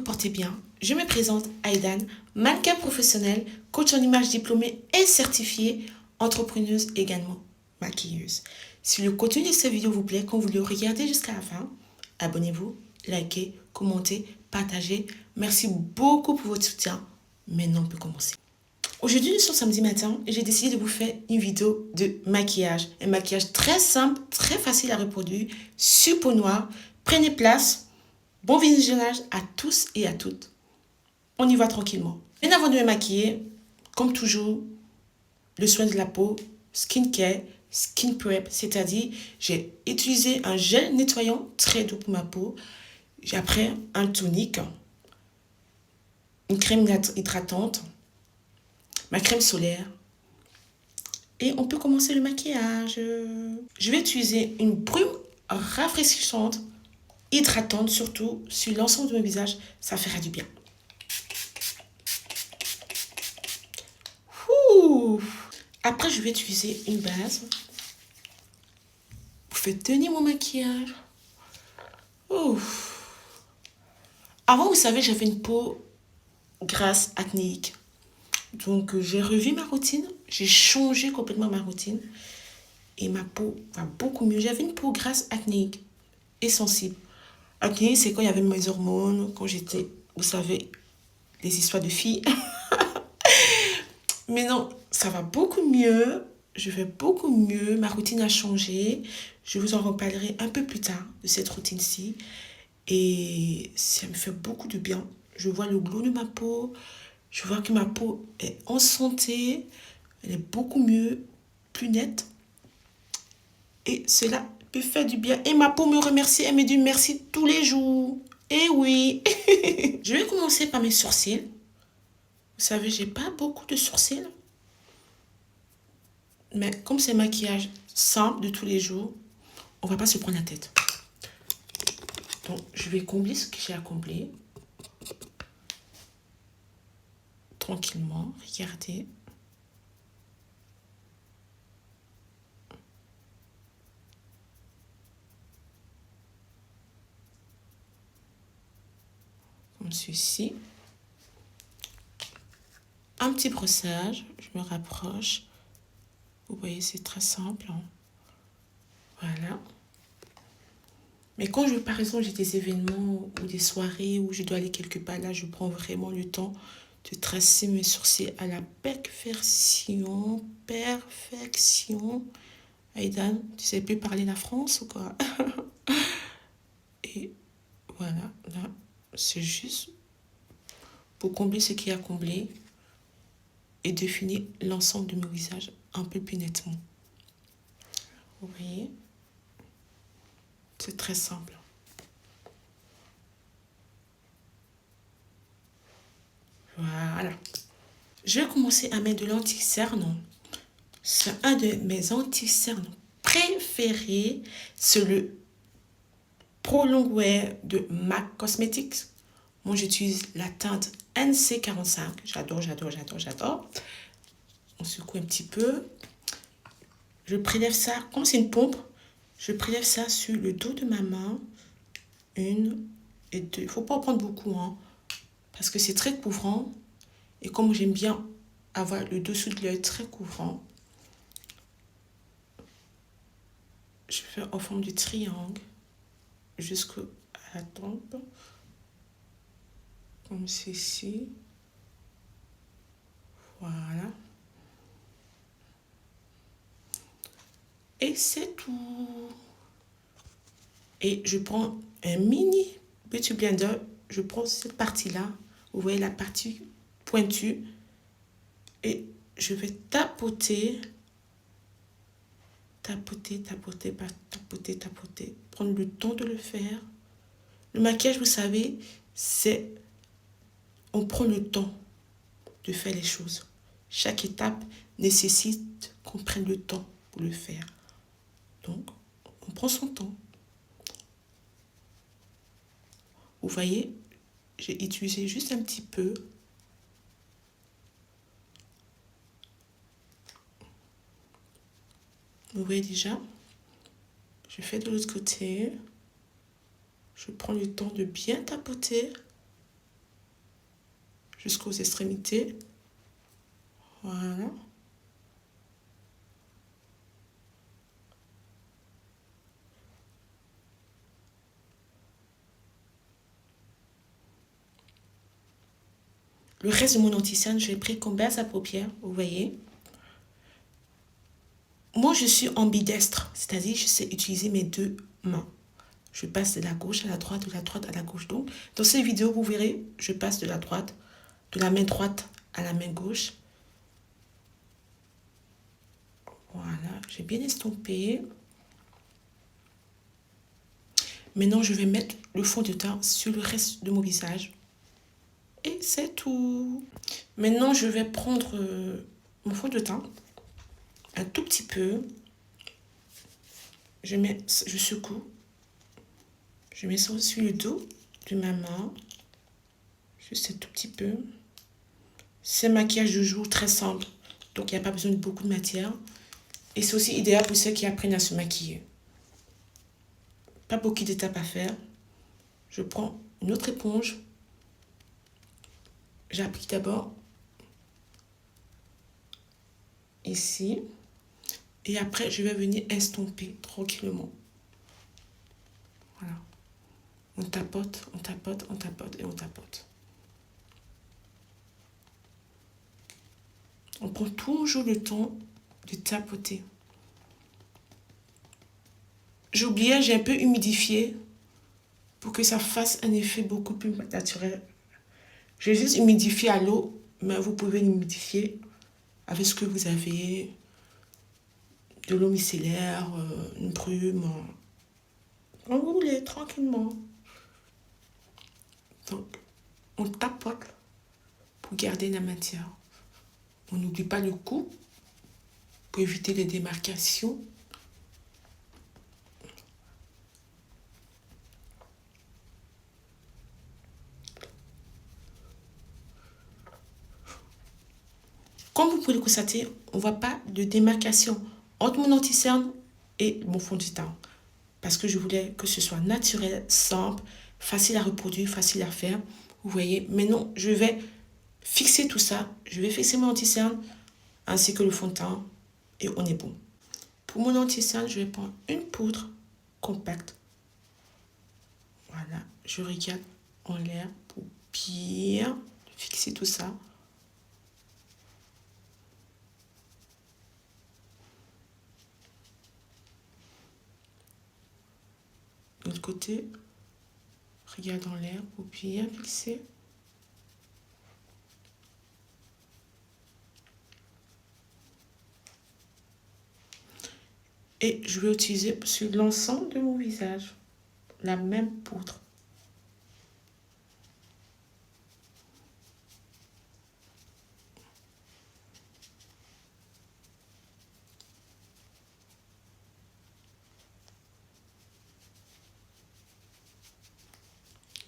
portez bien. Je me présente Aïdan, mannequin professionnel, coach en image diplômée et certifiée, entrepreneuse également, maquilleuse. Si le contenu de cette vidéo vous plaît, quand vous le regardez jusqu'à la fin, abonnez-vous, likez, commentez, partagez. Merci beaucoup pour votre soutien. Maintenant, on peut commencer. Aujourd'hui, nous sommes samedi matin et j'ai décidé de vous faire une vidéo de maquillage. Un maquillage très simple, très facile à reproduire, sur peau noire. Prenez place. Bon visionnage à tous et à toutes. On y va tranquillement. Bien avant de me maquiller, comme toujours, le soin de la peau, skincare, skin prep, c'est-à-dire j'ai utilisé un gel nettoyant très doux pour ma peau. J'ai après un tonique, une crème hydratante, ma crème solaire. Et on peut commencer le maquillage. Je vais utiliser une brume rafraîchissante, hydratante surtout, sur l'ensemble de mon visage. Ça fera du bien. Ouh. Après, je vais utiliser une base pour faire tenir mon maquillage. Ouh. Avant, vous savez, j'avais une peau grasse, acnéique. Donc, j'ai revu ma routine. J'ai changé complètement ma routine. Et ma peau va beaucoup mieux. J'avais une peau grasse, acnéique et sensible. Acnéique, c'est quand il y avait mes hormones, quand j'étais, vous savez, les histoires de filles. Mais non, ça va beaucoup mieux. Je vais beaucoup mieux. Ma routine a changé. Je vous en reparlerai un peu plus tard de cette routine-ci. Et ça me fait beaucoup de bien. Je vois le glow de ma peau. Je vois que ma peau est en santé. Elle est beaucoup mieux, plus nette. Et cela peut faire du bien. Et ma peau me remercie. Elle me dit merci tous les jours. Et oui. Je vais commencer par mes sourcils. Vous savez, j'ai pas beaucoup de sourcils. Mais comme c'est un maquillage simple de tous les jours, on va pas se prendre la tête. Donc, je vais combler ce que j'ai à combler. Tranquillement, regardez. Comme ceci. Un petit brossage, je me rapproche. Vous voyez, c'est très simple. Hein. Voilà. Mais quand par exemple, j'ai des événements ou des soirées où je dois aller quelque part, là, je prends vraiment le temps de tracer mes sourcils à la perfection. Perfection. Aïdan, tu sais plus parler la France ou quoi? Et voilà, là, c'est juste pour combler ce qu'il y a à combler et définir l'ensemble de mon visage un peu plus nettement. Vous voyez? C'est très simple. Voilà. Je vais commencer à mettre de l'anti-cerne. C'est un de mes anti-cernes préférés. C'est le Pro Longwear de MAC Cosmetics. Moi, j'utilise la teinte NC45. J'adore, j'adore, j'adore, j'adore. On secoue un petit peu. Je prélève ça, comme c'est une pompe, je prélève ça sur le dos de ma main. Une et deux. Il ne faut pas en prendre beaucoup, hein, parce que c'est très couvrant. Et comme j'aime bien avoir le dessous de l'œil très couvrant, je fais en forme de triangle jusqu'à la tempe. Comme ceci. Voilà. Et c'est tout. Et je prends un mini Beauty Blender. Je prends cette partie-là. Vous voyez la partie pointue. Et je vais tapoter. Tapoter, tapoter, tapoter, tapoter. Prendre le temps de le faire. Le maquillage, vous savez, c'est... On prend le temps de faire les choses. Chaque étape nécessite qu'on prenne le temps pour le faire. Donc, on prend son temps. Vous voyez, j'ai utilisé juste un petit peu. Vous voyez déjà, je fais de l'autre côté. Je prends le temps de bien tapoter. jusqu'aux extrémités. Voilà. Le reste de mon anti-cerne, je l'ai pris comme base à paupières, vous voyez. Moi, je suis ambidestre, c'est-à-dire je sais utiliser mes deux mains. Je passe de la gauche à la droite, de la droite à la gauche. Donc, dans cette vidéo, vous verrez, je passe de la droite, de la main droite à la main gauche. Voilà, j'ai bien estompé. Maintenant, je vais mettre le fond de teint sur le reste de mon visage. Et c'est tout. Maintenant, je vais prendre mon fond de teint, un tout petit peu. Je secoue. Je mets ça sur le dos de ma main. Juste un tout petit peu. C'est un maquillage de jour très simple. Donc, il n'y a pas besoin de beaucoup de matière. Et c'est aussi idéal pour ceux qui apprennent à se maquiller. Pas beaucoup d'étapes à faire. Je prends une autre éponge. J'applique d'abord ici. Et après, je vais venir estomper tranquillement. Voilà. On tapote, on tapote, on tapote et on tapote. On prend toujours le temps de tapoter. J'ai oublié, j'ai un peu humidifié pour que ça fasse un effet beaucoup plus naturel. J'ai juste humidifié à l'eau, mais vous pouvez l'humidifier avec ce que vous avez. De l'eau micellaire, une brume, comme vous voulez, tranquillement. Donc, on tapote pour garder la matière. On n'oublie pas le cou pour éviter les démarcations. Comme vous pouvez le constater, on ne voit pas de démarcation entre mon anti-cerne et mon fond de teint. Parce que je voulais que ce soit naturel, simple, facile à reproduire, facile à faire. Vous voyez, maintenant, je vais fixer tout ça. Je vais fixer mon anti-cerne ainsi que le fond de teint et on est bon. Pour mon anti-cerne, je vais prendre une poudre compacte. Voilà, je regarde en l'air pour bien fixer tout ça. De l'autre côté, regarde en l'air pour bien fixer. Et je vais utiliser sur l'ensemble de mon visage la même poudre.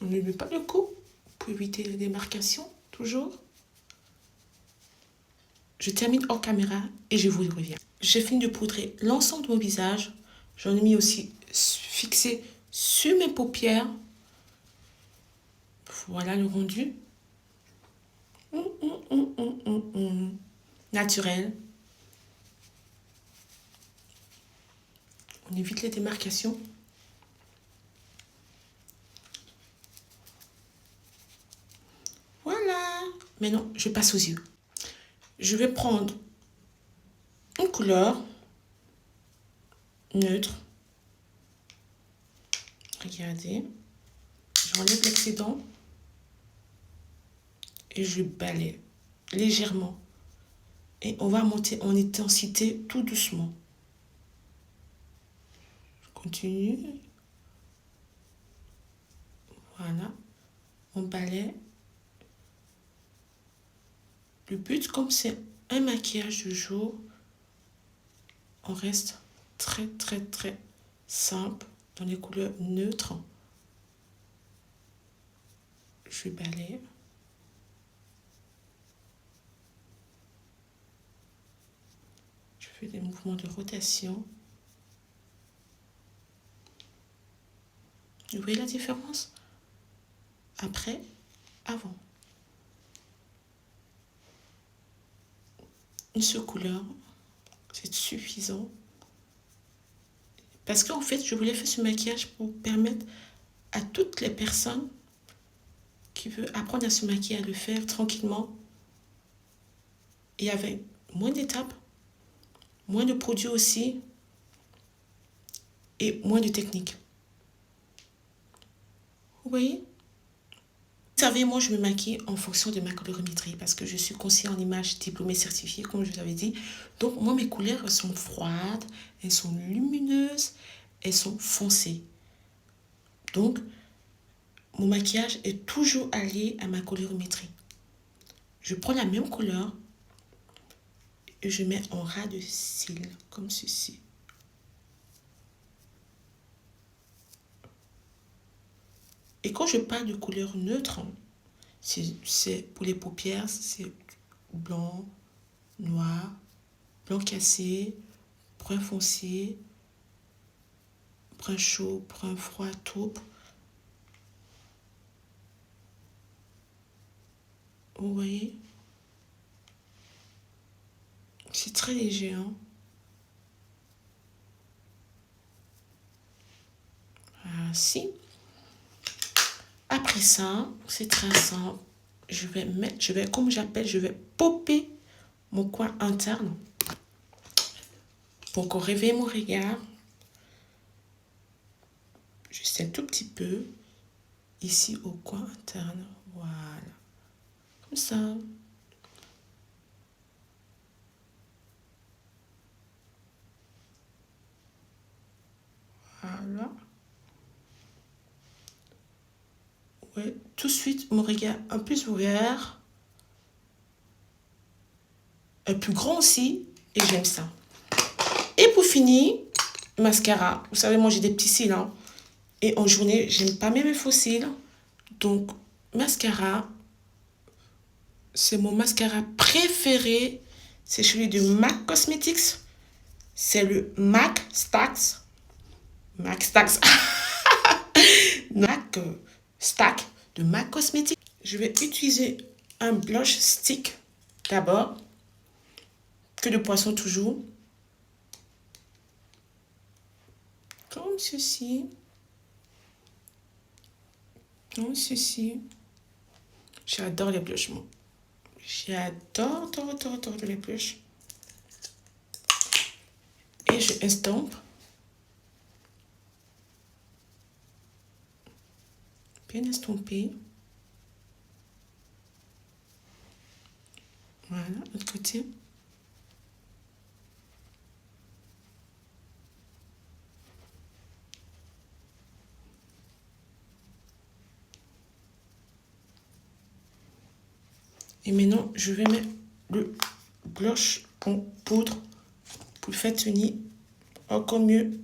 On ne met pas le cou pour éviter les démarcations, toujours. Je termine hors caméra et je vous reviens. J'ai fini de poudrer l'ensemble de mon visage. J'en ai mis aussi fixé sur mes paupières. Voilà le rendu. Naturel. On évite les démarcations. Voilà. Maintenant, je passe aux yeux. Je vais prendre une couleur neutre. Regardez. J'enlève l'excédent et je balaye légèrement. Et on va monter en intensité tout doucement. Je continue. Voilà. On balaye. Le but, comme c'est un maquillage de jour, on reste très simple dans les couleurs neutres. Je balaye. Je fais des mouvements de rotation. Vous voyez la différence? Après, avant. une seule couleur, c'est suffisant. Parce qu'en fait, je voulais faire ce maquillage pour permettre à toutes les personnes qui veulent apprendre à se maquiller, à le faire tranquillement et avec moins d'étapes, moins de produits aussi et moins de techniques. Vous voyez? Vous savez, moi, je me maquille en fonction de ma colorimétrie parce que je suis conseillère en images diplômée certifiée, comme je vous avais dit. Donc, moi, mes couleurs, elles sont froides, elles sont lumineuses, elles sont foncées. Donc, mon maquillage est toujours allié à ma colorimétrie. Je prends la même couleur et je mets en ras de cils, comme ceci. Et quand je parle de couleur neutre, c'est pour les paupières, c'est blanc, noir, blanc cassé, brun foncé, brun chaud, brun froid, taupe. Vous voyez? C'est très léger, hein? Ainsi. Après ça, c'est très simple. Comme j'appelle, je vais popper mon coin interne pour qu'on réveille mon regard. Juste un tout petit peu ici au coin interne. Voilà. Comme ça. Voilà. Ouais, tout de suite, mon regard un peu plus ouvert. Un plus grand aussi. Et j'aime ça. Et pour finir, mascara. Vous savez, moi j'ai des petits cils. Hein. Et en journée, j'aime pas mes faux cils. Donc, mascara. C'est mon mascara préféré. C'est celui de MAC Cosmetics. C'est le MAC Stacks. MAC Stacks. MAC Stack de MAC Cosmetics. Je vais utiliser un blush stick d'abord. Que de poisson toujours. Comme ceci. Comme ceci. J'adore les blushs, moi. J'adore, les blushs. Et je estompe. Bien estompé. Voilà, l'autre côté. Et maintenant, je vais mettre le blush en poudre pour le faire tenir encore mieux.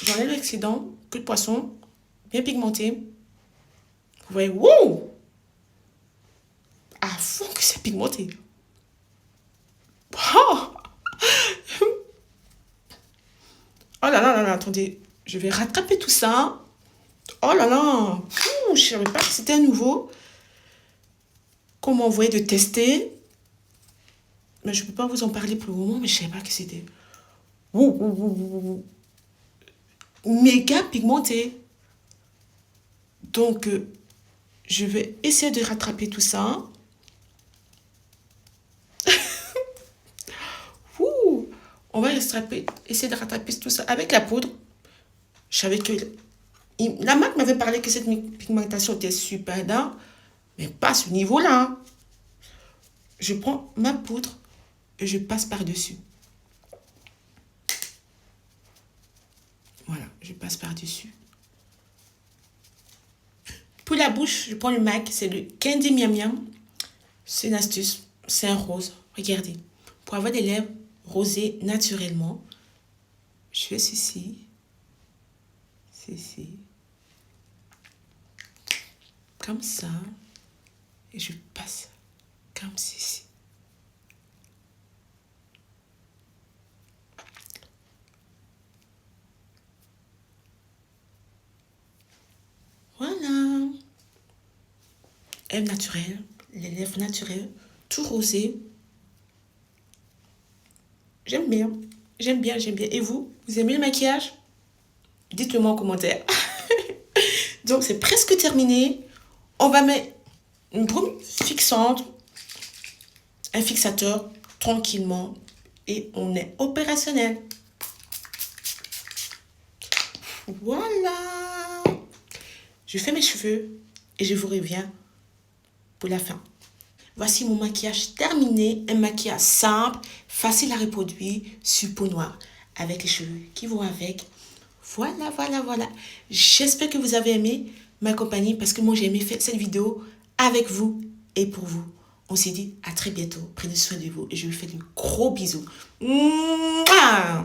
J'enlève l'excédent, que de poisson, bien pigmenté. Vous voyez, wouh! À fond que c'est pigmenté. Oh! Oh là là là là, attendez, je vais rattraper tout ça. Oh là là, je ne savais pas que c'était nouveau. Qu'on m'a envoyé de tester. Mais je ne peux pas vous en parler pour le moment, mais je ne savais pas que c'était méga pigmenté. Donc, je vais essayer de rattraper tout ça. On va essayer de rattraper tout ça avec la poudre. Je savais que la marque m'avait parlé que cette pigmentation était super dingue, mais pas à ce niveau-là. Je prends ma poudre et je passe par-dessus. Voilà, je passe par-dessus. Pour la bouche, je prends le MAC, c'est le Candy Miam Miam. C'est une astuce, c'est un rose. Regardez, pour avoir des lèvres rosées naturellement, je fais ceci, comme ça, et je passe comme ceci. Voilà. Lèvres naturelles, les lèvres naturelles, tout rosé. J'aime bien. J'aime bien, j'aime bien. Et vous aimez le maquillage? Dites-le moi en commentaire. Donc, c'est presque terminé. On va mettre une brume fixante, un fixateur, tranquillement. Et on est opérationnel. Voilà. Je fais mes cheveux et je vous reviens pour la fin. Voici mon maquillage terminé. Un maquillage simple, facile à reproduire sur peau noire. Avec les cheveux qui vont avec. Voilà, voilà, voilà. J'espère que vous avez aimé ma compagnie parce que moi j'ai aimé faire cette vidéo avec vous et pour vous. On s'est dit à très bientôt. Prenez soin de vous et je vous fais de gros bisous. Mouah